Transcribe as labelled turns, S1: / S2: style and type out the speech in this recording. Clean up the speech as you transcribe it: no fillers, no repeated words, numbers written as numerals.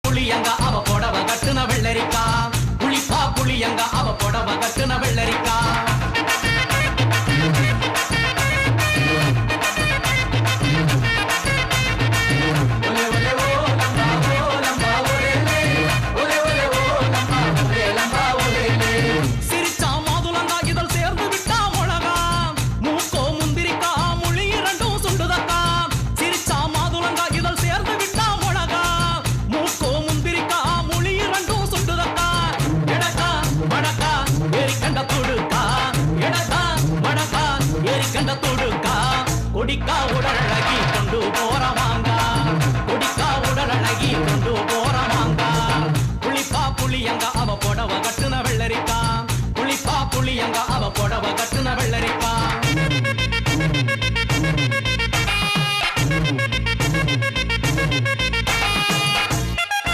S1: புளியங்க அவ புடவ கட்டுன வெள்ளரிக்கா புளிப்பா புளியங்க அவ புடவ கட்டுன வெள்ளரிக்கா கொடிக்கா உடலழகி கொண்டு போறவாங்க கொடிக்கா உடலழகி கொண்டு போறவாங்க புளிப்பா புளியங்க அவ புடவ கட்டுன வெள்ளரிக்கா புளிப்பா புளியங்க அவ புடவ கட்டுன வெள்ளரிக்கா